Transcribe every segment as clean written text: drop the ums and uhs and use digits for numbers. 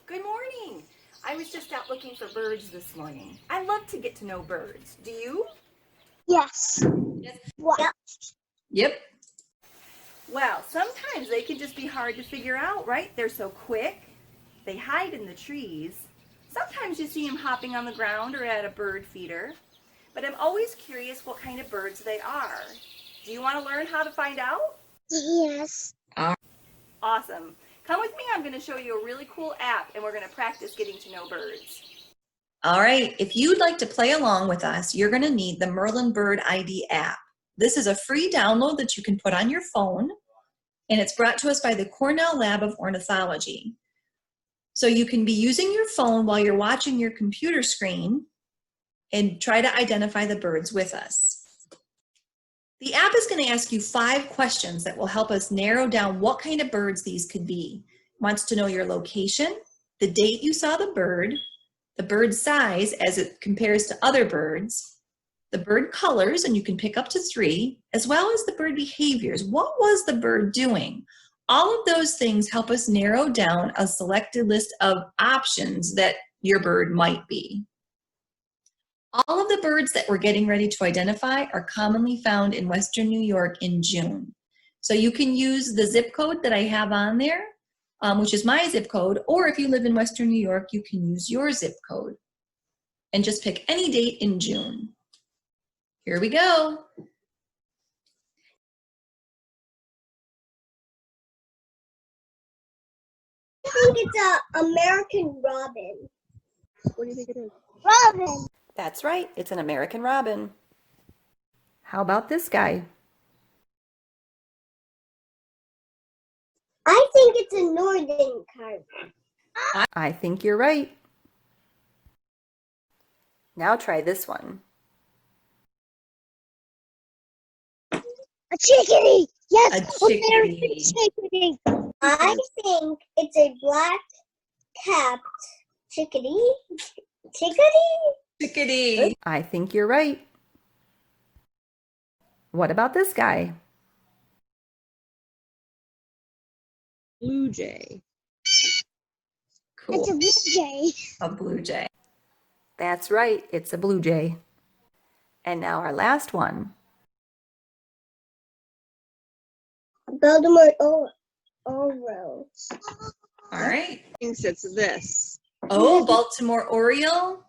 Good morning. I was just out looking for birds this morning. I love to get to know birds. Do you? Yes. Yep. Yep. Well, sometimes they can just be hard to figure out, right? They're so quick. They hide in the trees. Sometimes you see them hopping on the ground or at a bird feeder. But I'm always curious what kind of birds they are. Do you want to learn how to find out? Yes. Awesome. Come with me. I'm going to show you a really cool app, and we're going to practice getting to know birds. All right, if you'd like to play along with us, you're going to need the Merlin Bird ID app. This is a free download that you can put on your phone, and it's brought to us by the Cornell Lab of Ornithology. So you can be using your phone while you're watching your computer screen and try to identify the birds with us. The app is going to ask you 5 questions that will help us narrow down what kind of birds these could be. It wants to know your location, the date you saw the bird size as it compares to other birds, the bird colors, and you can pick up to 3, as well as the bird behaviors. What was the bird doing? All of those things help us narrow down a selected list of options that your bird might be. All of the birds that we're getting ready to identify are commonly found in Western New York in June. So you can use the zip code that I have on there, which is my zip code, or if you live in Western New York, you can use your zip code and just pick any date in June. Here we go. I think it's an American robin. What do you think it is? Robin. That's right. It's an American robin. How about this guy? I think it's a northern cardinal. I think you're right. Now try this one. A chickadee. Yes, A chickadee. chickadee. I think it's a black-capped chickadee. Chickadee? Chickadee. I think you're right. What about this guy? Blue jay. Cool. It's a blue jay. A blue jay. That's right. It's a blue jay. And now our last one. Baltimore Oro. All right. Thinks it's this. Oh, Baltimore Oriole.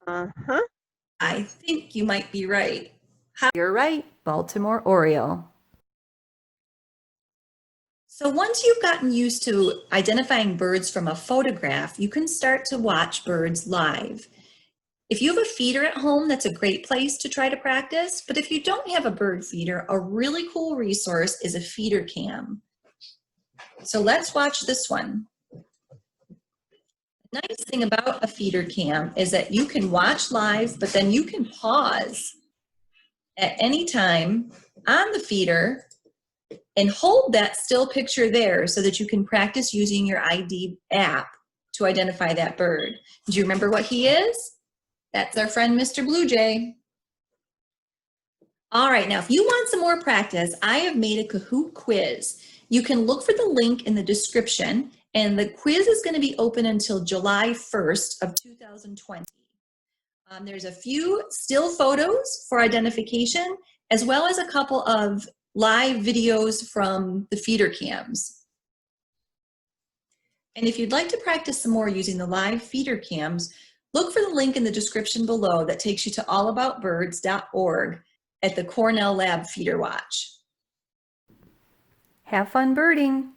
Uh-huh. I think you might be right. You're right. Baltimore Oriole. So once you've gotten used to identifying birds from a photograph, you can start to watch birds live. If you have a feeder at home, that's a great place to try to practice. But if you don't have a bird feeder, a really cool resource is a feeder cam. So let's watch this one. The nice thing about a feeder cam is that you can watch live, but then you can pause at any time on the feeder and hold that still picture there so that you can practice using your ID app to identify that bird. Do you remember what he is? That's our friend, Mr. Blue Jay. All right, now if you want some more practice, I have made a Kahoot quiz. You can look for the link in the description, and the quiz is going to be open until July 1st of 2020. There's a few still photos for identification, as well as a couple of live videos from the feeder cams. And if you'd like to practice some more using the live feeder cams, look for the link in the description below that takes you to allaboutbirds.org at the Cornell Lab Feeder Watch. Have fun birding.